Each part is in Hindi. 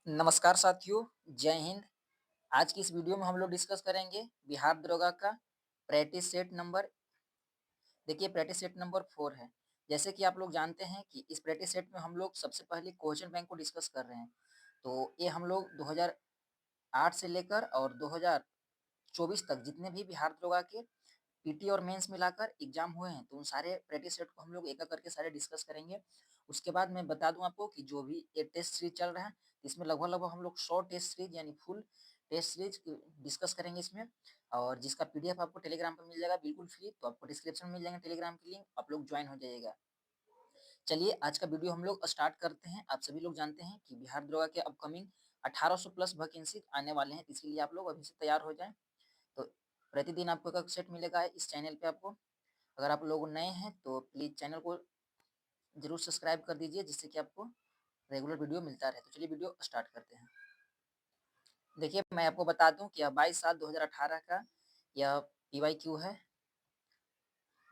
नमस्कार साथियों, जय हिंद। आज की इस वीडियो में हम लोग डिस्कस करेंगे बिहार दरोगा का प्रैक्टिस सेट नंबर। देखिए प्रैक्टिस सेट नंबर 4 है। जैसे कि आप लोग जानते हैं कि इस प्रैक्टिस सेट में हम लोग सबसे पहले क्वेश्चन बैंक को डिस्कस कर रहे हैं। तो ये हम लोग 2008 से लेकर और 2024 तक जितने भी बिहार दरोगा के पीटी और मेंस मिलाकर एग्जाम हुए हैं, तो उन सारे प्रैक्टिस सेट को हम लोग एक-एक करके सारे डिस्कस करेंगे। उसके बाद मैं बता दूं आपको कि जो भी ये टेस्ट सीरीज चल रहा है, इसमें लगभग-लगभग हम लोग शॉर्ट टेस्ट सीरीज यानी फुल टेस्ट सीरीज डिस्कस करेंगे इसमें। और जिसका पीडीएफ आपको टेलीग्राम पर मिल जाएगा बिल्कुल फ्री, तो आपको डिस्क्रिप्शन में मिल जाएगा टेलीग्राम की लिंक, आप लोग ज्वाइन हो जाइएगा। चलिए आज का वीडियो हम लोग स्टार्ट करते हैं। आप सभी लोग जानते हैं कि बिहार दरोगा के अपकमिंग 1800 प्लस वैकेंसी आने वाले हैं, इसीलिए आप लोग अभी से तैयार हो जाएं। तो प्रतिदिन आपको एक सेट मिलेगा इस चैनल पे आपको। अगर आप लोग नए हैं तो प्लीज़ चैनल को ज़रूर सब्सक्राइब कर दीजिए, जिससे कि आपको रेगुलर वीडियो मिलता रहे। तो चलिए वीडियो स्टार्ट करते हैं। देखिए मैं आपको बता दूं कि यह 22/7 2018 का यह पीवाईक्यू है,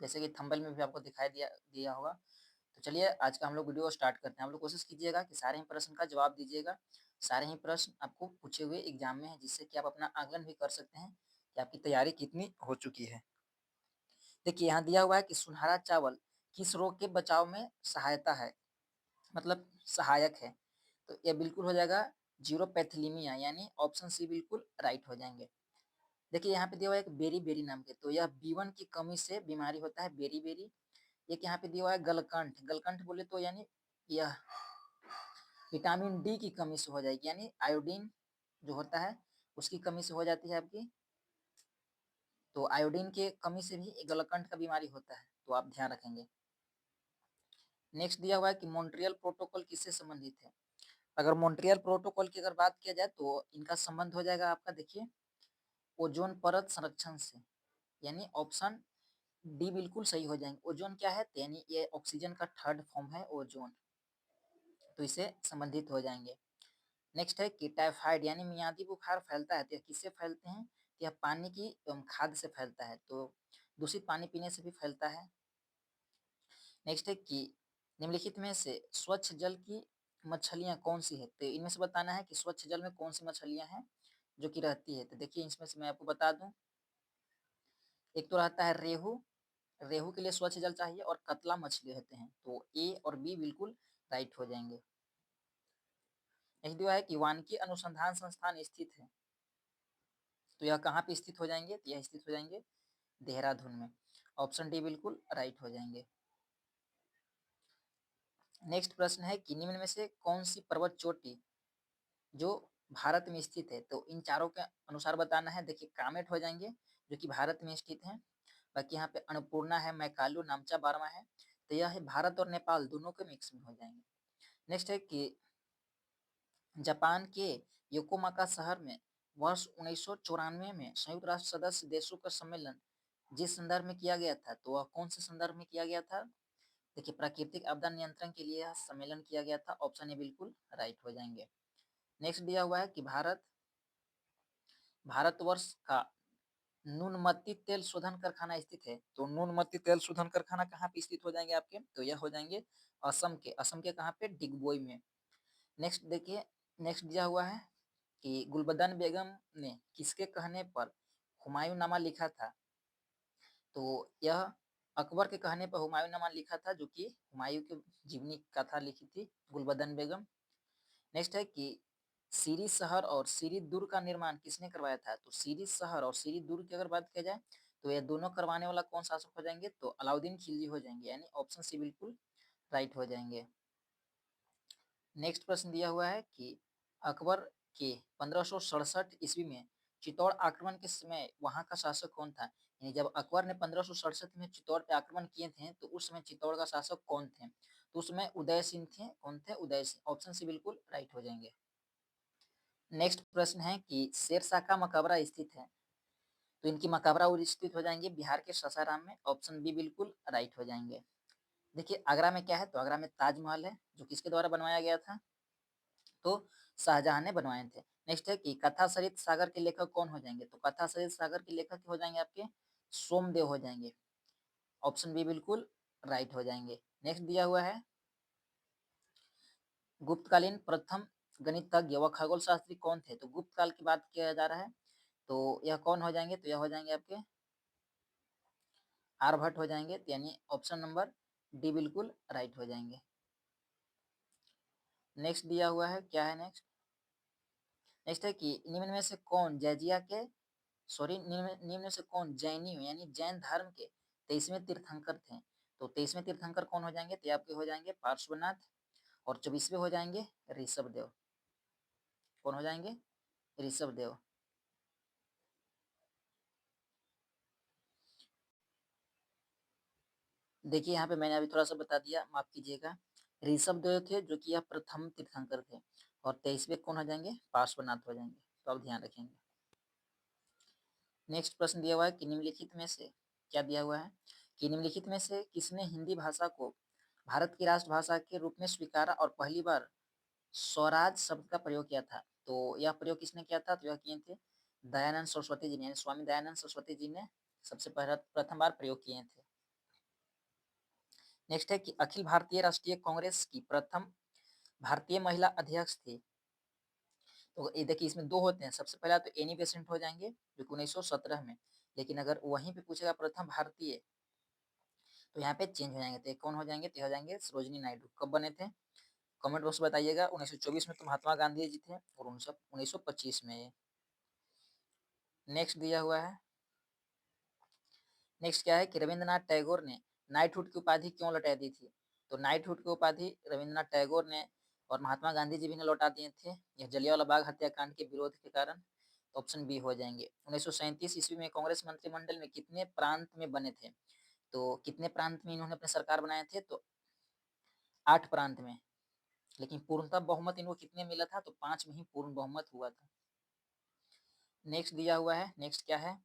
जैसे कि थंबनेल में भी आपको दिखाई दिया दिया होगा। तो चलिए आज का हम लोग वीडियो स्टार्ट करते हैं। आप लोग कोशिश कीजिएगा कि सारे ही प्रश्न का जवाब दीजिएगा। सारे ही प्रश्न आपको पूछे हुए एग्जाम में है, जिससे कि आप अपना आकलन भी कर सकते हैं कि आपकी तैयारी कितनी हो चुकी है। देखिए यहाँ दिया हुआ है कि सुनहरा चावल किस रोग के बचाव में सहायता है, मतलब सहायक है। तो ये बिल्कुल हो जाएगा जीरोपैथिलीमिया, यानी ऑप्शन सी बिल्कुल राइट हो जाएंगे। देखिए यहाँ पे दिया हुआ है एक बेरी बेरी नाम के, तो यह B1 की कमी से बीमारी होता है, बेरी बेरी। एक यहाँ पे दिया हुआ है गलकंठ, गलकंठ बोले तो यानी यह विटामिन डी की कमी से हो जाएगी, यानी आयोडीन जो होता है उसकी कमी से हो जाती है आपकी। तो आयोडीन के कमी से भी गलकंठ का बीमारी होता है, तो आप ध्यान रखेंगे। नेक्स्ट दिया हुआ है कि मॉन्ट्रियल प्रोटोकॉल किससे संबंधित है। अगर मॉन्ट्रियल प्रोटोकॉल की अगर बात किया जाए तो इनका संबंध हो जाएगा आपका, देखिए ओजोन परत संरक्षण से, यानी ऑप्शन डी बिल्कुल सही हो जाएंगे। ओजोन क्या है, तो यानी ये ऑक्सीजन का थर्ड फॉर्म है ओजोन, तो इसे संबंधित हो जाएंगे। नेक्स्ट है कि टाइफाइड यानी मियादी बुखार फैलता है, तो यह किससे फैलते हैं, तो यह पानी की खाद से फैलता है, तो दूषित पानी पीने से भी फैलता है। नेक्स्ट है कि निम्नलिखित में से स्वच्छ जल की मछलियां कौन सी है, तो इनमें से बताना है कि स्वच्छ जल में कौन सी मछलियां हैं जो कि रहती है। तो देखिए इसमें से मैं आपको बता दूं, एक तो रहता है रेहू, रेहू के लिए स्वच्छ जल चाहिए, और कतला मछली रहते हैं, तो ए और बी बिल्कुल राइट हो जाएंगे। नेक्स्ट दिया है कि वानिकी अनुसंधान संस्थान स्थित है, तो यह कहाँ पे स्थित हो जाएंगे, तो यह स्थित हो जाएंगे देहरादून में, ऑप्शन डी बिल्कुल राइट हो जाएंगे। नेक्स्ट प्रश्न है कि निम्न में से कौन सी पर्वत चोटी जो भारत में स्थित है, तो इन चारों के अनुसार बताना है। देखिए कामेट हो जाएंगे जो कि भारत में स्थित है, बाकी यहाँ पे अन्नपूर्णा है, मैकालू, नामचा बारमा है, तो यह है भारत और नेपाल दोनों के मिक्स में हो जाएंगे। नेक्स्ट है कि जापान के योकोमाका शहर में वर्ष 1994 में संयुक्त राष्ट्र सदस्य देशों का सम्मेलन जिस संदर्भ में किया गया था, तो वह कौन से संदर्भ में किया गया था। देखिए प्राकृतिक आपदा नियंत्रण के लिए यह सम्मेलन किया गया था, ऑप्शन ए बिल्कुल राइट हो जाएंगे। नेक्स्ट दिया हुआ है कि भारतवर्ष का नूनमती तेल शोधन कारखाना स्थित है, तो नूनमती तेल शोधन कारखाना कहाँ पे स्थित हो जाएंगे आपके, तो यह हो जाएंगे असम के कहाँ पे, डिगबोई में। नेक्स्ट देखिए, नेक्स्ट दिया हुआ है कि गुलबदन बेगम ने किसके कहने पर हुमायूंनामा लिखा था, तो यह अकबर के कहने पर हुमायूंनामा लिखा था, जो कि हुमायूं की जीवनी कथा लिखी थी गुलबदन बेगम। नेक्स्ट है कि सीरी शहर और सीरी दुर्ग का निर्माण किसने करवाया था, तो सीरी शहर और सीरी दुर्ग की अगर बात किया जाए तो यह दोनों करवाने वाला कौन शासक हो जाएंगे, तो अलाउद्दीन खिलजी हो जाएंगे, यानी ऑप्शन सी बिल्कुल राइट हो जाएंगे। नेक्स्ट प्रश्न दिया हुआ है कि अकबर के 1567 ईस्वी में चित्तौड़ आक्रमण के समय वहां का शासक कौन था, यानी जब अकबर ने 1567 में चित्तौड़ पे आक्रमण किए थे, तो उस समय चित्तौड़ का शासक कौन थे, तो उसमें उदय सिंह थे। कौन थे, उदय सिंह, ऑप्शन सी बिल्कुल राइट हो जाएंगे। नेक्स्ट प्रश्न है कि शेरशाह का मकबरा स्थित है, तो इनकी मकबरा और स्थित हो जाएंगे बिहार के सासाराम में, ऑप्शन बी बिल्कुल राइट हो जाएंगे। देखिए आगरा में क्या है, तो आगरा में ताजमहल है, जो किसके द्वारा बनवाया गया था, तो शाहजहां ने बनवाए थे। नेक्स्ट है कि कथा सरित सागर के लेखक कौन हो जाएंगे, तो कथा सरित सागर के लेखक हो जाएंगे आपके सोमदेव हो जाएंगे, ऑप्शन बी बिल्कुल राइट हो जाएंगे। नेक्स्ट दिया हुआ है गुप्तकालीन प्रथम गणितज्ञ व खगोल शास्त्री कौन थे? तो गुप्त काल की बात किया जा रहा है। तो यह कौन हो जाएंगे? तो यह हो जाएंगे आपके आर्यभट्ट हो जाएंगे, यानी ऑप्शन नंबर डी बिल्कुल राइट हो जाएंगे। नेक्स्ट दिया हुआ है, क्या है नेक्स्ट? नेक्स्ट है कि निम्न में से कौन जैजिया के सॉरी निम्न में से कौन जैनियों यानी जैन धर्म के 23वें तीर्थंकर थे? तो 23वें तीर्थंकर कौन हो जाएंगे? तो आपके हो जाएंगे पार्श्वनाथ, और 24वें हो जाएंगे ऋषभदेव। कौन हो जाएंगे? ऋषभदेव। देखिए यहाँ पे मैंने अभी थोड़ा सा बता दिया, माफ कीजिएगा। ऋषभदेव थे जो कि यह प्रथम तीर्थंकर थे, और 23वें कौन हो जाएंगे? पार्श्वनाथ हो जाएंगे। तो आप ध्यान रखेंगे। नेक्स्ट प्रश्न दिया हुआ है कि निम्नलिखित में से क्या दिया हुआ है कि निम्नलिखित में से किसने हिंदी भाषा को भारत की राष्ट्रभाषा के रूप में स्वीकारा और पहली बार स्वराज शब्द का प्रयोग किया था? तो यह प्रयोग किसने किया था? तो यह किए थे दयानंद सरस्वती जी ने, यानी स्वामी दयानंद सरस्वती जी ने सबसे पहला प्रथम बार प्रयोग किए थे। नेक्स्ट है कि अखिल भारतीय राष्ट्रीय कांग्रेस की प्रथम भारतीय महिला अध्यक्ष थी। तो ये देखिए इसमें दो होते हैं, सबसे पहला तो एनी बेसेंट हो जाएंगे जो कि 1917 में, लेकिन अगर वहीं पे पूछेगा प्रथम भारतीय तो यहाँ पे चेंज हो जाएंगे। तो कौन हो जाएंगे? तो हो जाएंगे सरोजिनी नायडू। कब बने थे? कमेंट बॉक्स बताइएगा। 1924 में तो महात्मा गांधी जी थे, और 1925 में। नेक्स्ट दिया हुआ है, नेक्स्ट क्या है कि रविंद्रनाथ टैगोर ने नाइटहुड की उपाधि क्यों लौटा दी थी? तो नाइटहुड की उपाधि रविंद्रनाथ टैगोर ने और महात्मा गांधी जी भी ने लौटा दिए थे, यह जलियांवाला बाग हत्याकांड के विरोध के कारण। तो ऑप्शन बी हो जाएंगे। 1937 ईस्वी में कांग्रेस मंत्रिमंडल में कितने प्रांत में बने थे? तो कितने प्रांत में इन्होंने अपने सरकार बनाए थे? तो 8 प्रांत में, लेकिन पूर्णतः बहुमत इनको कितने मिला था? तो 5 में ही पूर्ण बहुमत हुआ था। नेक्स्ट दिया हुआ है, नेक्स्ट क्या है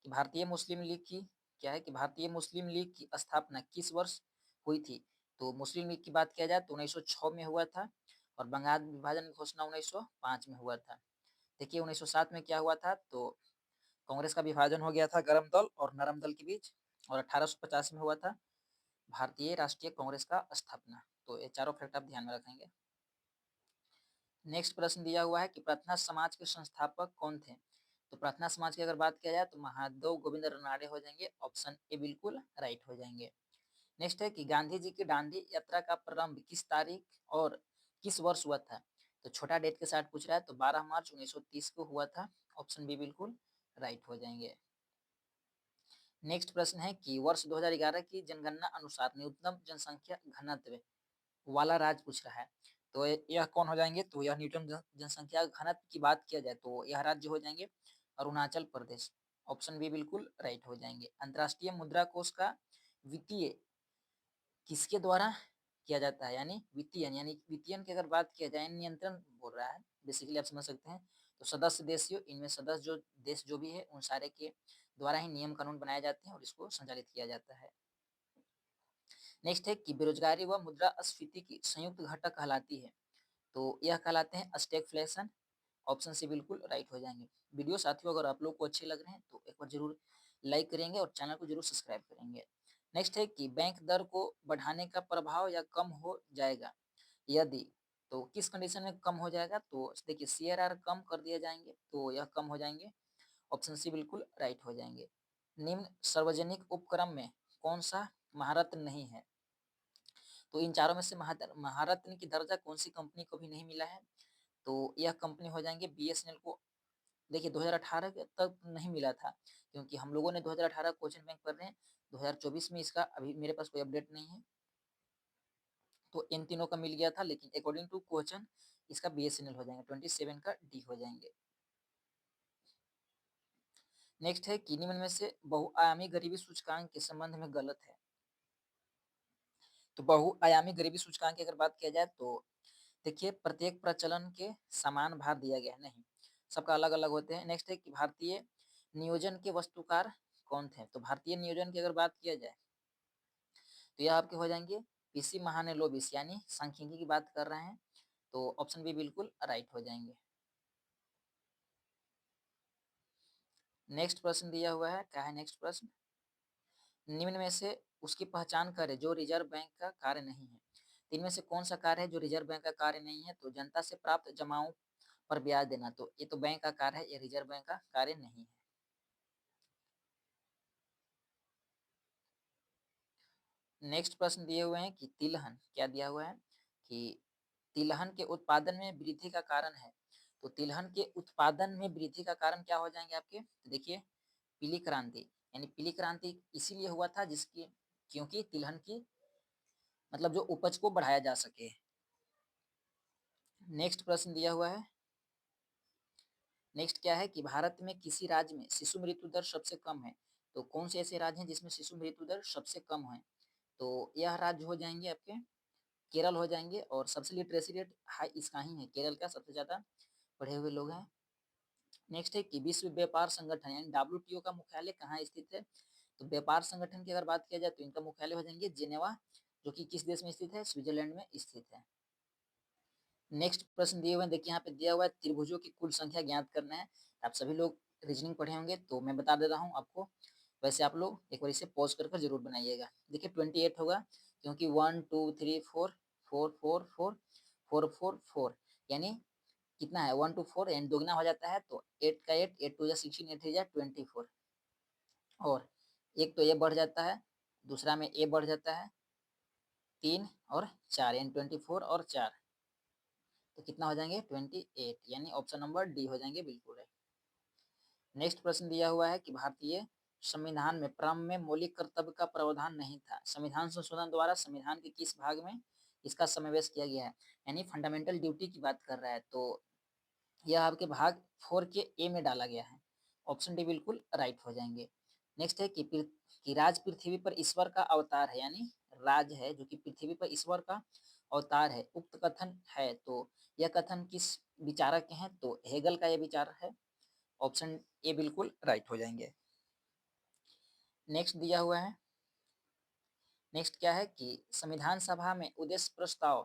कि भारतीय मुस्लिम लीग की क्या है कि भारतीय मुस्लिम लीग की स्थापना किस वर्ष हुई थी? तो मुस्लिम लीग की बात किया जाए तो 1906 में हुआ था, और बंगाल विभाजन की घोषणा 1905 में हुआ था। देखिए 1907 में क्या हुआ था? तो कांग्रेस का विभाजन हो गया था गर्म दल और नरम दल के बीच, और 1885 में हुआ था भारतीय राष्ट्रीय कांग्रेस का स्थापना। तो ये चारों फैक्ट आप ध्यान में रखेंगे। नेक्स्ट प्रश्न दिया हुआ है कि प्रार्थना समाज के संस्थापक कौन थे? तो प्रार्थना समाज की अगर बात किया जाए तो महादेव गोविंद रनाड़े हो जाएंगे। ऑप्शन ए बिल्कुल राइट हो जाएंगे। नेक्स्ट है कि गांधी जी की दांडी यात्रा का प्रारंभ किस तारीख और किस वर्ष हुआ था? तो छोटा डेट के साथ पूछ रहा है, तो 12 मार्च 1930 को हुआ था। ऑप्शन बी बिल्कुल राइट हो जाएंगे। नेक्स्ट प्रश्न है कि वर्ष 2011 की जनगणना अनुसार न्यूनतम जनसंख्या घनत्व वाला राज्य पूछ रहा है। तो यह कौन हो जाएंगे? तो यह न्यूटन जनसंख्या घनत्व की बात किया जाए तो यह राज्य हो जाएंगे अरुणाचल प्रदेश। ऑप्शन बी बिल्कुल राइट हो जाएंगे। अंतर्राष्ट्रीय मुद्रा कोष का वित्तीय किसके द्वारा किया जाता है? यानी वित्तीय यानी वित्तीयन की अगर बात किया जाए, नियंत्रण बोल रहा है बेसिकली, आप समझ सकते हैं। तो सदस्य देश, इनमें सदस्य जो देश जो भी है उन सारे के द्वारा ही नियम कानून बनाए जाते हैं और इसको संचालित किया जाता है। नेक्स्ट है कि बेरोजगारी व मुद्रास्फीति की संयुक्त घटक कहलाती है। तो यह कहलाते हैं स्टैगफ्लेशन। ऑप्शन सी बिल्कुल राइट हो जाएंगे। वीडियो साथियों अगर आप लोग को अच्छे लग रहे हैं तो एक बार जरूर लाइक करेंगे और चैनल को जरूर सब्सक्राइब करेंगे। नेक्स्ट है कि बैंक दर को बढ़ाने का प्रभाव या कम हो जाएगा यदि, तो किस कंडीशन में कम हो जाएगा? तो देखिए CRR कम कर दिया जाएंगे तो यह कम हो जाएंगे। ऑप्शन सी बिल्कुल राइट हो जाएंगे। निम्न सार्वजनिक उपक्रम में कौन सा महारत्न नहीं है? तो इन चारों में से महारत्न की दर्जा कौन सी कंपनी को भी नहीं मिला है? तो यह कंपनी हो जाएंगे BSNL को। देखिए 2018 तक नहीं मिला था, क्योंकि हम लोगों ने 2018 क्वेश्चन बैंक पढ़ रहे हैं, 2024 में इसका अभी मेरे पास कोई अपडेट नहीं है। तो इन तीनों का मिल गया था, लेकिन अकॉर्डिंग टू क्वेश्चन इसका BSNL हो जाएंगे। 27 का डी हो जाएंगे। नेक्स्ट है कि निम्न में से बहुआयामी गरीबी सूचकांक के संबंध में गलत है। तो बहुआयामी गरीबी सूचकांक की अगर बात किया जाए तो देखिए प्रत्येक प्रचलन के समान भार दिया गया है, नहीं, सबका अलग अलग होते हैं। नेक्स्ट है कि भारतीय नियोजन के वस्तुकार कौन थे? तो भारतीय नियोजन की अगर बात किया जाए तो यह आपके हो जाएंगे पीसी महालनोबिस, यानी सांख्यिकी की बात कर रहे हैं। तो ऑप्शन बी बिल्कुल राइट हो जाएंगे। नेक्स्ट प्रश्न दिया हुआ है, क्या है नेक्स्ट प्रश्न? निम्न में से उसकी पहचान करें जो रिजर्व बैंक का कार्य नहीं है। तो इनमें से कौन सा कार्य है जो रिजर्व बैंक का कार्य नहीं है? तो जनता से प्राप्त जमाओं पर ब्याज देना, तो ये तो बैंक का कार्य है, ये रिजर्व बैंक का कार्य नहीं है। नेक्स्ट प्रश्न दिए हुए हैं कि तिलहन, क्या दिया हुआ है कि तिलहन के उत्पादन में वृद्धि का कारण है। तो तिलहन के उत्पादन में वृद्धि का कारण क्या हो जाएंगे आपके? तो देखिए, पीली क्रांति, यानी पीली क्रांति इसीलिए हुआ था जिसकी क्योंकि तिलहन की मतलब जो उपज को बढ़ाया जा सके। नेक्स्ट प्रश्न दिया हुआ है, नेक्स्ट क्या है कि भारत में किसी राज्य में शिशु मृत्यु दर सबसे कम है। तो कौन से ऐसे राज्य हैं जिसमें शिशु मृत्यु दर सबसे कम है? तो यह राज्य हो जाएंगे आपके केरल हो जाएंगे, और सबसे लिटरेसी रेट हाई इसका ही है, केरल का सबसे ज्यादा पढ़े हुए लोग हैं। नेक्स्ट है कि विश्व व्यापार संगठन यानी डब्ल्यूटीओ का मुख्यालय कहाँ स्थित है? तो व्यापार संगठन की अगर बात किया जाए तो इनका मुख्यालय हो जाएंगे जेनेवा, जो कि किस देश में स्थित है? स्विट्जरलैंड में स्थित है। नेक्स्ट प्रश्न दिए हुए हैं, देखिए यहाँ पे दिया हुआ है त्रिभुजों की कुल संख्या ज्ञात करना है। आप सभी लोग रीजनिंग पढ़े होंगे तो मैं बता दे रहा हूँ आपको, वैसे आप लोग एक बार इसे पॉज कर जरूर बनाइएगा। देखिए 28 होगा, क्योंकि 1 2 3 4 4 4 4 4 4 4, यानी कितना है 1 2 4 एंड दोगुना हो जाता है, तो 8 का 8 8 2 जा 16 8 3 जा 24, और एक तो ये बढ़ जाता है, दूसरा में ए बढ़ जाता है, 3 और 4 यानी 24 और 4, तो कितना हो जाएंगे 28, यानी ऑप्शन नंबर डी हो जाएंगे बिल्कुल है। नेक्स्ट प्रश्न दिया हुआ है कि भारतीय संविधान में प्रारंभ में मौलिक कर्तव्य का प्रावधान नहीं था। संविधान संशोधन द्वारा संविधान के किस भाग में इसका समावेश किया गया है? यानी फंडामेंटल ड्यूटी की बात कर रहा है, तो यह आपके भाग 4 के ए में डाला गया है। ऑप्शन डी बिल्कुल राइट हो जाएंगे। नेक्स्ट है कि राज पृथ्वी पर ईश्वर का अवतार है, यानी राज है जो कि पृथ्वी पर ईश्वर का अवतार है, उक्त कथन है, तो यह कथन किस विचारक के हैं? तो हेगल का यह विचार है। ऑप्शन ए बिल्कुल राइट हो जाएंगे। नेक्स्ट दिया हुआ है, नेक्स्ट क्या है कि संविधान सभा में उद्देश्य प्रस्ताव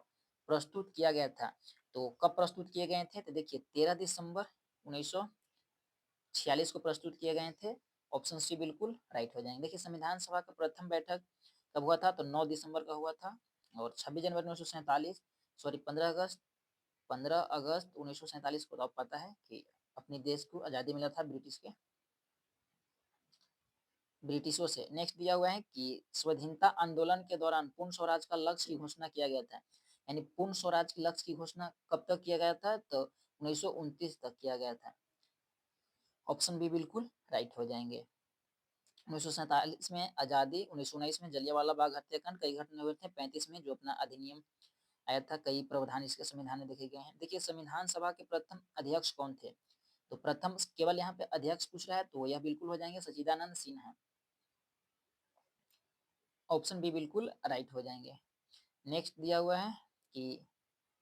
प्रस्तुत किया गया था। तो कब प्रस्तुत किए गए थे? तो देखिए 13 दिसंबर 1946 को प्रस्तुत किए गए थे। ऑप्शन सी बिल्कुल राइट हो जाएंगे। देखिए संविधान सभा का प्रथम बैठक कब हुआ था? तो 9 दिसंबर का हुआ था, और 26 जनवरी 1947 सॉरी 15 अगस्त 1947 को, तो आप पता है कि अपने देश को आज़ादी मिला था ब्रिटिशों से। नेक्स्ट दिया हुआ है कि स्वाधीनता आंदोलन के दौरान पूर्ण स्वराज का लक्ष्य की घोषणा किया गया था। यानी पूर्ण स्वराज के लक्ष्य की घोषणा कब तक किया गया था? तो 1929 तक किया गया था। ऑप्शन बी बिल्कुल राइट हो जाएंगे। 1947 में आजादी, 1919 में जलियांवाला बाग हत्याकांड, कई घटना हुए थे। 35 में जो अपना अधिनियम आया था, कई प्रावधान इसके संविधान में देखे गए हैं। देखिए संविधान सभा के प्रथम अध्यक्ष कौन थे? तो प्रथम केवल यहाँ पे अध्यक्ष पूछ रहा है, तो यह बिल्कुल हो जाएंगे सच्चिदानंद सिन्हा। ऑप्शन बी बिल्कुल राइट हो जाएंगे। नेक्स्ट दिया हुआ है कि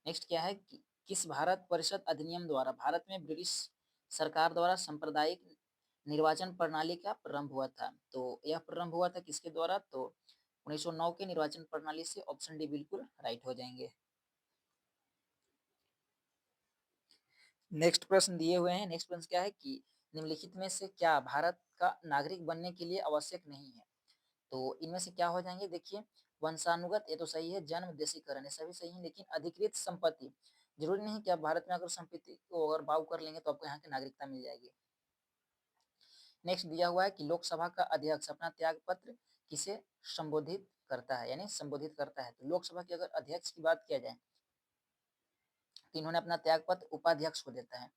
नेक्स्ट क्या है कि किस भारत परिषद अधिनियम द्वारा भारत में ब्रिटिश सरकार द्वारा सांप्रदायिक निर्वाचन प्रणाली का प्रारंभ हुआ था? तो यह प्रारंभ हुआ था किसके द्वारा? तो 1909 के निर्वाचन प्रणाली से। ऑप्शन डी बिल्कुल राइट हो जाएंगे। नेक्स्ट प्रश्न दिए हुए हैं, नेक्स्ट प्रश्न क्या है कि निम्नलिखित में से क्या भारत का नागरिक बनने के लिए आवश्यक नहीं है? तो इनमें से क्या हो जाएंगे? देखिए वंशानुगत, ये तो सही है, जन्म देशीकरण, ये सभी सही है, लेकिन अधिकृत संपत्ति, जरूरी नहीं कि आप भारत में अगर संपत्ति को अगर बाउ कर लेंगे तो आपको यहाँ की नागरिकता मिल जाएगी। नेक्स्ट दिया हुआ है कि लोकसभा का अध्यक्ष अपना त्याग पत्र किसे संबोधित करता है, यानी संबोधित करता है। तो लोकसभा के अगर अध्यक्ष की बात किया जाए तो इन्होंने अपना त्याग पत्र उपाध्यक्ष को देता है।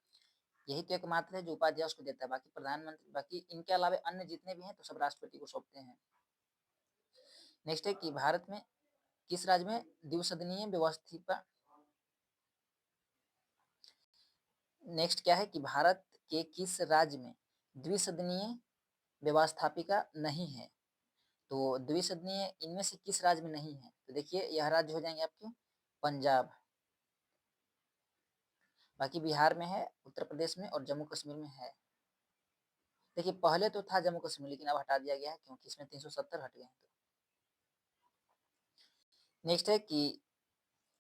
यही तो एकमात्र है जो उपाध्यक्ष को देता है, बाकी प्रधानमंत्री, बाकी इनके अलावा अन्य जितने भी हैं तो सब राष्ट्रपति को सौंपते हैं। नेक्स्ट है कि भारत में किस राज्य में द्विसदनीय व्यवस्था, नेक्स्ट क्या है कि भारत के किस राज्य में द्विसदनीय व्यवस्थापिका नहीं है? तो द्विसदनीय इनमें से किस राज्य में नहीं है? तो देखिए यह राज्य हो जाएंगे आपके पंजाब, बाकी बिहार में है, उत्तर प्रदेश में और जम्मू कश्मीर में है। देखिए पहले तो था जम्मू कश्मीर, लेकिन अब हटा दिया गया है क्योंकि इसमें 370 हट गए हैं। तो नेक्स्ट है कि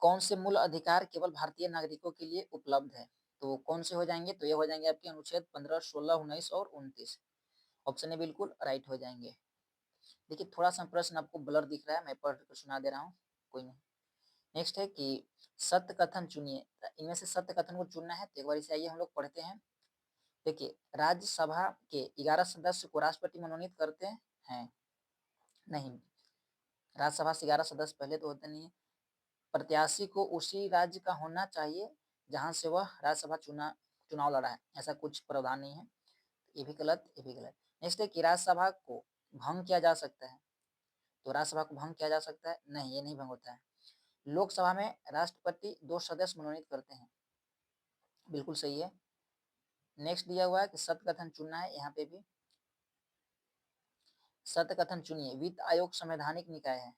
कौन से मूल अधिकार केवल भारतीय नागरिकों के लिए उपलब्ध है? तो कौन से हो जाएंगे? तो ये हो जाएंगे आपके अनुच्छेद 15, 16, 19 और 29। ऑप्शन ए बिल्कुल राइट हो जाएंगे। देखिए थोड़ा सा प्रश्न आपको ब्लर दिख रहा है, मैं पढ़ कर सुना दे रहा हूँ, कोई नहीं। नेक्स्ट है कि सत्य कथन चुनिए। इनमें से सत्य कथन को चुनना है, तो एक बार इसे आइए हम लोग पढ़ते हैं। देखिए, राज्यसभा के 11 सदस्य को राष्ट्रपति मनोनीत करते हैं? नहीं, राज्यसभा से 11 सदस्य पहले तो होते नहीं है। प्रत्याशी को उसी राज्य का होना चाहिए जहां से वह राज्यसभा चुनाव लड़ा है, ऐसा कुछ प्रावधान नहीं है। ये भी गलत, ये भी गलत। नेक्स्ट है कि राज्यसभा को भंग किया जा सकता है, तो राज्यसभा को भंग किया जा सकता है? नहीं, ये नहीं भंग होता है। लोकसभा में राष्ट्रपति 2 सदस्य मनोनीत करते हैं, बिल्कुल सही है। नेक्स्ट दिया हुआ है कि सत्य कथन चुनना है, यहाँ पे भी सत्य कथन चुनिए। वित्त आयोग संवैधानिक निकाय है,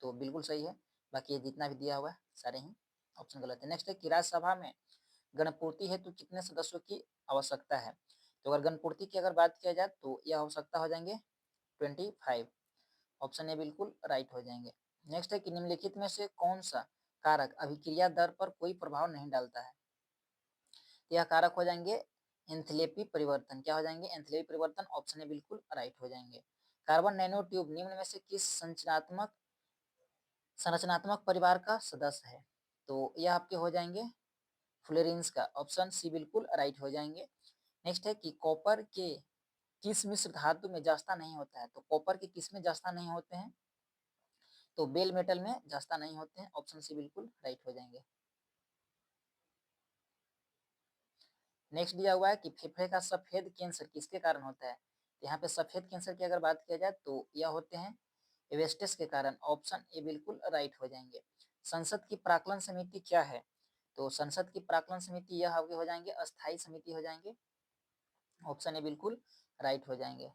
तो बिल्कुल सही है। बाकी ये जितना भी दिया हुआ है सारे ही ऑप्शन गलत है। नेक्स्ट है कि राज्यसभा में गणपूर्ति हेतु कितने सदस्यों की आवश्यकता है? तो अगर गणपूर्ति की अगर बात किया जाए तो यह आवश्यकता हो जाएंगे 25। ऑप्शन ए बिल्कुल राइट हो जाएंगे। नेक्स्ट है कि निम्नलिखित में से कौन सा कारक अभिक्रिया दर पर कोई प्रभाव नहीं डालता है? तो यह कारक हो जाएंगे एंथैल्पी परिवर्तन। क्या हो जाएंगे? एंथैल्पी परिवर्तन। ऑप्शन ए बिल्कुल राइट हो जाएंगे। कार्बन नैनो ट्यूब निम्न में से किस संरचनात्मक परिवार का सदस्य है? तो यह आपके हो जाएंगे फ्लोरीन्स का। ऑप्शन सी बिल्कुल राइट हो जाएंगे। नेक्स्ट है कि कॉपर के किस मिश्र धातु में जस्ता नहीं होता है? तो कॉपर के किस में जस्ता नहीं होते हैं? तो बेल मेटल में जस्ता नहीं होते हैं। ऑप्शन सी बिल्कुल राइट हो जाएंगे। नेक्स्ट दिया हुआ है कि फेफड़े का सफेद कैंसर किसके कारण होता है? तो यहाँ पे सफेद कैंसर की अगर बात किया जाए तो यह होते हैं एवेस्टिस के कारण। ऑप्शन ए बिल्कुल राइट हो जाएंगे। संसद की प्राक्कलन समिति क्या है? तो संसद की प्राक्कलन समिति यह आगे हो जाएंगे अस्थायी समिति हो जाएंगे। ऑप्शन ए बिल्कुल राइट हो जाएंगे।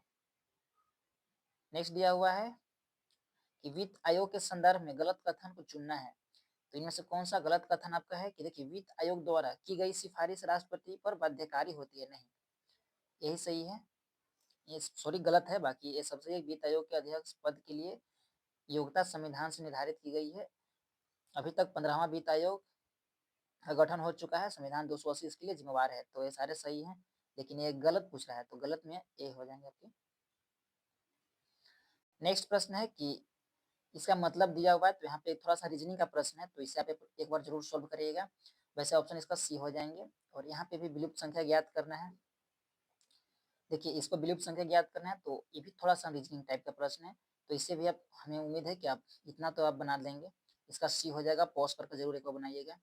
नेक्स्ट दिया हुआ है कि वित्त आयोग के संदर्भ में गलत कथन को चुनना है। तो इनमें से कौन सा गलत कथन आपका है? कि देखिए, वित्त आयोग द्वारा की गई सिफारिश राष्ट्रपति पर बाध्यकारी होती है? नहीं, यही सही है। ये सॉरी गलत है। बाकी ये सबसे एक वित्त आयोग के अध्यक्ष पद के लिए योग्यता संविधान से निर्धारित की गई है। अभी तक 15वां वित्त आयोग का गठन हो चुका है। संविधान 280 इसके लिए जिम्मेवार है। तो ये सारे सही हैं, लेकिन ये गलत पूछ रहा है, तो गलत में ए हो जाएंगे आपके। नेक्स्ट प्रश्न है कि इसका मतलब दिया हुआ है, तो यहाँ पे थोड़ा सा रीजनिंग का प्रश्न है, तो इसे आप एक बार जरूर सॉल्व करिएगा। वैसे ऑप्शन इसका सी हो जाएंगे। और यहाँ पे भी विलुप्त संख्या ज्ञात करना है। देखिए, इसको विलुप्त संख्या ज्ञात करना है, तो ये भी थोड़ा सा रीजनिंग टाइप का प्रश्न है, तो इससे भी आप हमें उम्मीद है कि आप इतना तो आप बना लेंगे। इसका सी हो जाएगा। पॉज करके जरूर एक बार बनाइएगा।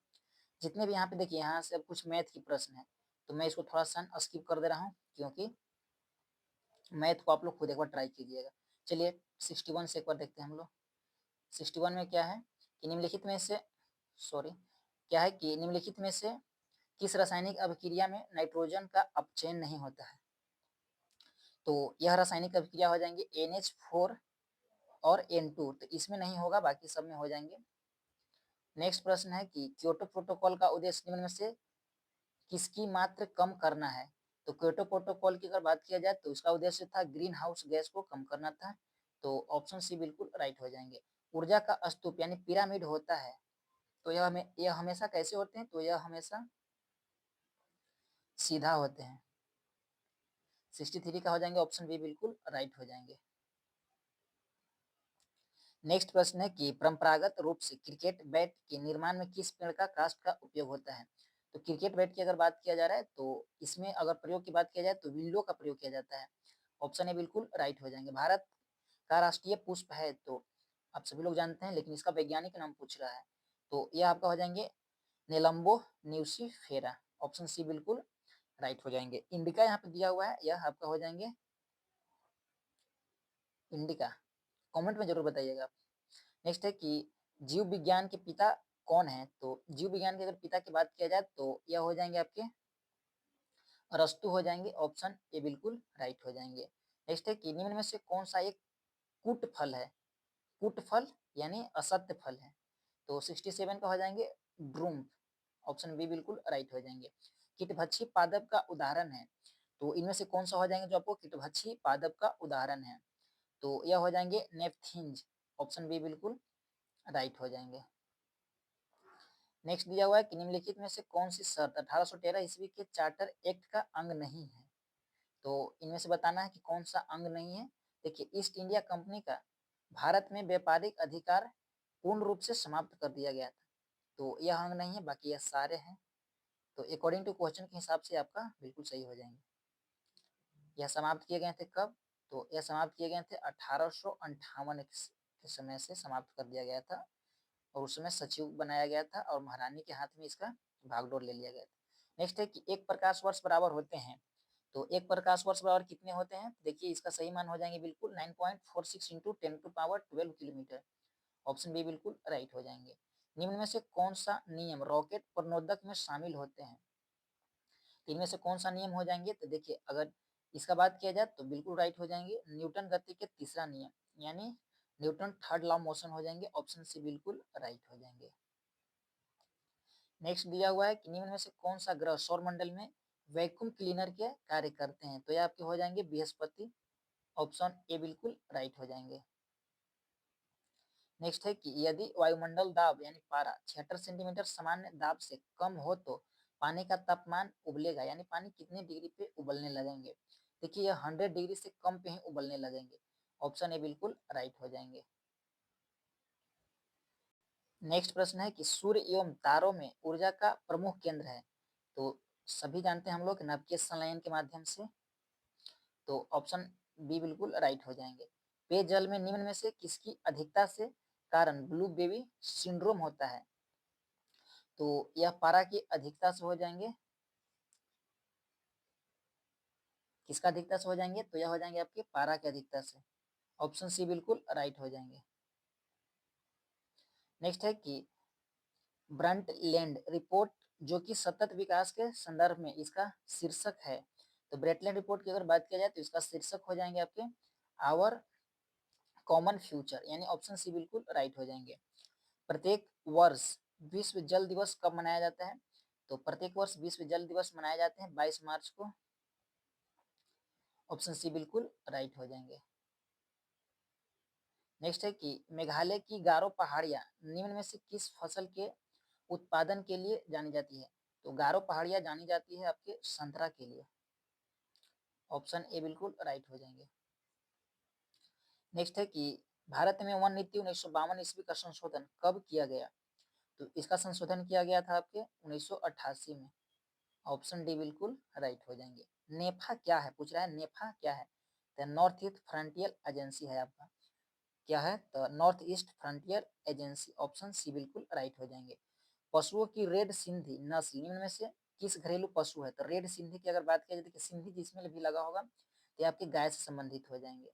जितने भी यहाँ पे देखिए, यहाँ से अब कुछ मैथ की प्रश्न है, तो मैं इसको थोड़ा सा स्किप कर दे रहा हूँ, क्योंकि मैथ को आप लोग खुद एक बार ट्राई कीजिएगा। चलिए 61 से एक बार देखते हैं हम लोग। 61 में क्या है कि निम्नलिखित में से सॉरी क्या है कि निम्नलिखित में से किस रासायनिक अभिक्रिया में नाइट्रोजन का अपचयन नहीं होता है? तो यह रासायनिक अभिक्रिया हो जाएंगे NH4 और N2, तो इसमें नहीं होगा, बाकी सब में हो जाएंगे। नेक्स्ट प्रश्न है कि क्योटो प्रोटोकॉल का उद्देश्य निम्न में से किसकी मात्रा कम करना है? तो क्योटो प्रोटोकॉल की अगर बात किया जाए तो इसका उद्देश्य था ग्रीन हाउस गैस को कम करना था। तो ऑप्शन सी बिल्कुल राइट हो जाएंगे। ऊर्जा का स्तूप यानी पिरामिड होता है, तो यह हमेशा कैसे होते हैं? तो यह हमेशा सीधा होते हैं। 63 का हो जाएंगे। ऑप्शन बी बिल्कुल राइट हो जाएंगे। नेक्स्ट प्रश्न है कि परंपरागत रूप से क्रिकेट बैट के निर्माण में किस पेड़ का काष्ठ का उपयोग होता है? तो क्रिकेट बैट की अगर बात किया जा रहा है तो इसमें अगर प्रयोग की बात किया जाए तो विल्लो का प्रयोग किया जाता है। ऑप्शन ए बिल्कुल राइट हो जाएंगे। भारत का राष्ट्रीय पुष्प है, तो आप सभी लोग जानते हैं, लेकिन इसका वैज्ञानिक नाम पूछ रहा है, तो यह आपका हो जाएंगे नेलम्बो न्यूसीफेरा। ऑप्शन सी बिल्कुल राइट हो जाएंगे। इंडिका यहाँ पे दिया हुआ है, यह आपका हो जाएंगे इंडिका। कमेंट में जरूर बताइएगा। नेक्स्ट है कि जीव विज्ञान के पिता कौन है? तो जीव विज्ञान के अगर पिता की बात किया जाए तो यह हो जाएंगे आपके अरस्तु हो जाएंगे। ऑप्शन ए बिल्कुल राइट हो जाएंगे। नेक्स्ट है कि निम्न में से कौन सा एक कुट फल है? कुट फल यानी असत्य फल है। तो 67 का हो जाएंगे ड्रूम्फ। ऑप्शन बी बिल्कुल राइट हो जाएंगे। कीटभक्षी पादप का उदाहरण है, तो इनमें से कौन सा हो जाएंगे जो आपको कीटभक्षी पादप का उदाहरण है? तो यह हो जाएंगे नेपथिंज। ऑप्शन बी बिल्कुल राइट हो जाएंगे। नेक्स्ट दिया हुआ है कि निम्नलिखित में से कौन सी शर्त 1813 ईस्वी के चार्टर एक्ट का अंग नहीं है? तो इनमें से बताना है कि कौन सा अंग नहीं है। देखिए, ईस्ट इंडिया कंपनी का भारत में व्यापारिक अधिकार पूर्ण रूप से समाप्त कर दिया गया था। तो यह अंग नहीं है, बाकी यह सारे हैं। तो अकॉर्डिंग टू क्वेश्चन के हिसाब से आपका बिल्कुल सही हो जाएंगे। यह समाप्त किए गए थे कब? तो यह समाप्त किए गए थे 1858 के समय से समाप्त कर दिया गया था, और उस समय सचिव बनाया गया था और महारानी के हाथ में इसका भागडोर ले लिया गया था। नेक्स्ट है कि एक प्रकाश वर्ष बराबर होते हैं, तो एक प्रकाश वर्ष बराबर कितने होते हैं? देखिए इसका सही मान हो जाएंगे बिल्कुल 9.46 इंटू 10⁻12 किलोमीटर। ऑप्शन बी बिल्कुल राइट हो जाएंगे। निम्न में से कौन सा नियम रॉकेट प्रणोदक में शामिल होते हैं? इनमें से कौन सा नियम हो जाएंगे? तो देखिए अगर इसका बात किया जाए तो बिल्कुल राइट हो जाएंगे न्यूटन गति के तीसरा नियम, यानी न्यूटन थर्ड लॉ मोशन हो जाएंगे। ऑप्शन सी बिल्कुल राइट हो जाएंगे। नेक्स्ट दिया हुआ है कि निम्न में से कौन सा ग्रह सौर मंडल में वैक्यूम क्लीनर के कार्य करते हैं? तो ये आपके हो जाएंगे बृहस्पति। ऑप्शन ए बिल्कुल राइट हो जाएंगे। नेक्स्ट है कि यदि वायुमंडल दाब यानी पारा 76 सेंटीमीटर सामान्य दाब से कम हो तो पानी का तापमान उबलेगा, यानी पानी कितने डिग्री पे उबलने लगेंगे? देखिए यह 100 डिग्री से कम पे ही उबलने लगेंगे। ऑप्शन ए बिल्कुल राइट हो जाएंगे। नेक्स्ट प्रश्न है कि सूर्य एवं तारों में ऊर्जा का प्रमुख केंद्र है, तो सभी जानते हैं हम लोग नाभिकीय संलयन के माध्यम से। तो ऑप्शन बी बिल्कुल राइट हो जाएंगे। पेयजल में निम्न में से किसकी अधिकता से कारण ब्लू बेबी सिंड्रोम होता है? तो यह पारा की अधिकता से हो जाएंगे। किसका अधिकता से हो जाएंगे? तो यह हो जाएंगे आपके पारा की अधिकता से। ऑप्शन सी बिल्कुल राइट हो जाएंगे। नेक्स्ट है कि ब्रंटलैंड रिपोर्ट जो कि सतत विकास के संदर्भ में इसका शीर्षक है, तो ब्रेटलैंड रिपोर्ट की अगर बात किया जाए तो इसका शीर्षक हो जाएंगे आपके आवर कॉमन फ्यूचर, यानी ऑप्शन सी बिल्कुल राइट हो जाएंगे। प्रत्येक वर्ष विश्व जल दिवस कब मनाया जाता है? तो प्रत्येक वर्ष विश्व जल दिवस मनाए जाते हैं 22 मार्च को। ऑप्शन सी बिल्कुल राइट हो जाएंगे। नेक्स्ट है कि मेघालय की गारो पहाड़ियां निम्न में से किस फसल के उत्पादन के लिए जानी जाती है? तो गारो पहाड़ियां जानी जाती है आपके संतरा के लिए। ऑप्शन ए बिल्कुल राइट हो जाएंगे। नेक्स्ट है कि भारत में वन नीति 1952 ईस्वी का संशोधन कब किया गया? तो इसका संशोधन किया गया था आपके 1988 में। ऑप्शन डी बिल्कुल राइट हो जाएंगे। नेफा क्या है पूछ रहा है, नेफा क्या है? तो नॉर्थ ईस्ट फ्रंटियर एजेंसी है आपका। क्या है? तो North East Frontier Agency. Option C बिल्कुल राइट हो जाएंगे। पशुओं की रेड सिंधी नस्ल निम्न में से किस घरेलू पशु है? तो रेड सिंधी की अगर बात किया जाए तो सिंधी जिसमें भी लगा होगा तो आपके गाय से संबंधित हो जाएंगे।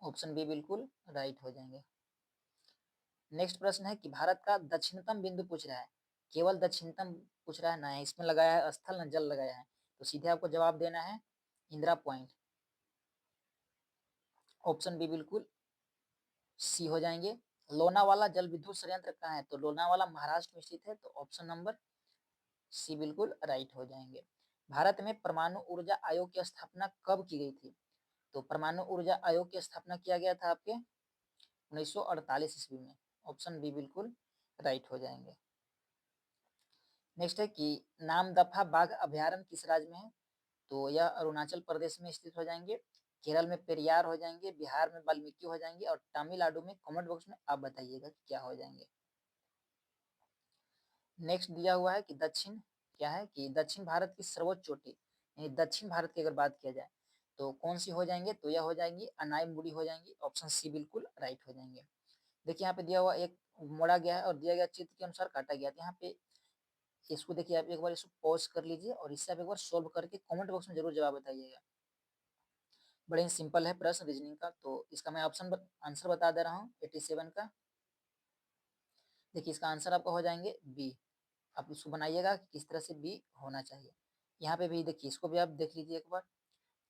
ऑप्शन बी बिल्कुल राइट हो जाएंगे। नेक्स्ट प्रश्न है कि भारत का दक्षिणतम बिंदु पूछ रहा है, केवल दक्षिणतम पूछ रहा है ना, इसमें लगाया है स्थल न जल लगाया है, तो सीधे आपको जवाब देना है इंदिरा पॉइंट। ऑप्शन बी बिल्कुल सी हो जाएंगे। लोनावाला जल विद्युत संयंत्र कहाँ है? तो लोनावाला महाराष्ट्र में स्थित है, तो ऑप्शन नंबर सी बिल्कुल राइट हो जाएंगे। भारत में परमाणु ऊर्जा आयोग की स्थापना कब की गई थी? तो परमाणु ऊर्जा आयोग की स्थापना किया गया था आपके 1948 ईस्वी में। ऑप्शन बी बिल्कुल राइट हो जाएंगे। नेक्स्ट है कि नामदफा बाघ अभ्यारण्य किस राज्य में है? तो यह अरुणाचल प्रदेश में स्थित हो जाएंगे। केरल में पेरियार हो जाएंगे, बिहार में वाल्मीकि हो जाएंगे, और तमिलनाडु में कमेंट बॉक्स में आप बताइएगा कि क्या हो जाएंगे। नेक्स्ट दिया हुआ है कि दक्षिण क्या है कि दक्षिण भारत की सर्वोच्च चोटी, यानी दक्षिण भारत की अगर बात किया जाए तो कौन सी हो जाएंगे? तो यह हो जाएंगी अनाईमुड़ी हो जाएंगी। ऑप्शन सी बिल्कुल राइट हो जाएंगे। देखिए यहाँ पे दिया हुआ एक मोड़ा गया है और दिया गया चित्र के अनुसार काटा गया, यहाँ पे इसको देखिए आप एक बार इसको पॉज कर लीजिए और इससे आप एक बार सोल्व करके कमेंट बॉक्स में जरूर जवाब बताइएगा। बड़े ही सिंपल है प्रश्न रीजनिंग का, तो इसका मैं आंसर बता दे रहा हूँ 87 का। देखिए इसका आंसर आपका हो जाएंगे बी। आप इसको बनाइएगा कि किस तरह से बी होना चाहिए। यहाँ पे भी देखिए इसको भी आप देख लीजिए एक बार,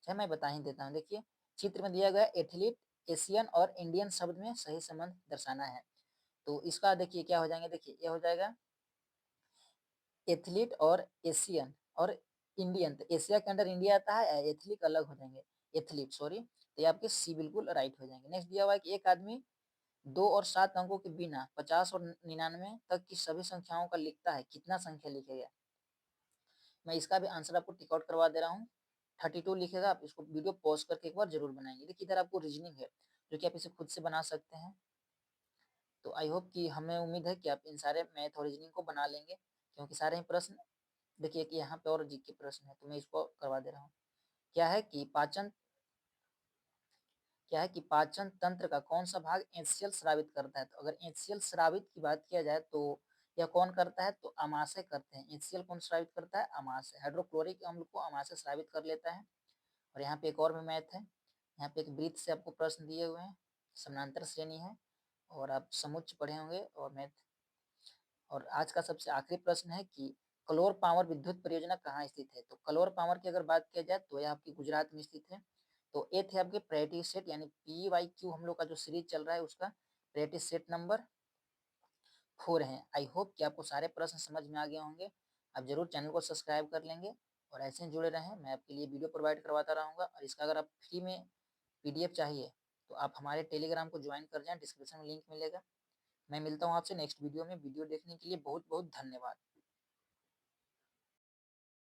चाहे मैं बता ही देता हूँ। देखिए चित्र में दिया गया एथलीट एशियन और इंडियन शब्द में सही संबंध दर्शाना है, तो इसका देखिए क्या हो जाएंगे, देखिए ये हो जाएगा एथलीट और एशियन और इंडियन, तो एशिया के अंदर इंडिया आता है, एथलीट अलग हो जाएंगे, एथलीट सॉरी, तो ये आपके सी बिल्कुल राइट हो जाएंगे। नेक्स्ट दिया हुआ है कि एक आदमी 2 और 7 अंकों के बिना 50 और 99 तक की सभी संख्याओं का लिखता है, कितना संख्या लिखेगा? मैं इसका भी आंसर आपको टिक आउट करवा दे रहा हूँ। 32 लिखेगा। आप इसको वीडियो पॉज करके एक बार जरूर बनाएंगे। देखिए इधर आपको रीजनिंग है जो कि आप इसे खुद से बना सकते हैं। तो तो आई होप कि हमें उम्मीद है कि आप इन सारे मैथ और रीजनिंग को बना लेंगे, क्योंकि सारे ही प्रश्न देखिए कि यहाँ पे और जीके प्रश्न है तो मैं इसको करवा दे रहा हूँ। क्या है कि पाचन तंत्र का कौन सा भाग एचसीएल स्रावित करता है? तो अगर एचसीएल स्रावित की बात किया जाए तो यह कौन करता है? तो अमाशय करते हैं। एचसीएल कौन स्रावित करता है? अमाशय। हाइड्रोक्लोरिक अम्ल को अमाशय स्रावित कर लेता है। और यहाँ पे एक और भी मैथ है, यहाँ पे एक वृत्त से आपको प्रश्न दिए हुए हैं, समानांतर श्रेणी है और आप समुच्च पढ़े होंगे और मैथ। और आज का सबसे आखिरी प्रश्न है कि कलोर पावर विद्युत परियोजना कहाँ स्थित है? तो कलोर पावर की अगर बात किया जाए तो यह आपकी गुजरात में स्थित है। तो ये थे आपके प्रैक्टिस सेट यानी PYQ हम लोग का जो सीरीज चल रहा है उसका प्रैक्टिस सेट नंबर 4 है। आई होप कि आपको सारे प्रश्न समझ में आ गए होंगे। आप जरूर चैनल को सब्सक्राइब कर लेंगे और ऐसे ही जुड़े रहें। मैं आपके लिए वीडियो प्रोवाइड करवाता रहूँगा और इसका अगर आप फ्री में PDF चाहिए तो आप हमारे टेलीग्राम को ज्वाइन कर जाएं, डिस्क्रिप्शन में लिंक मिलेगा। मैं मिलता हूँ आपसे नेक्स्ट वीडियो में। वीडियो देखने के लिए बहुत बहुत धन्यवाद।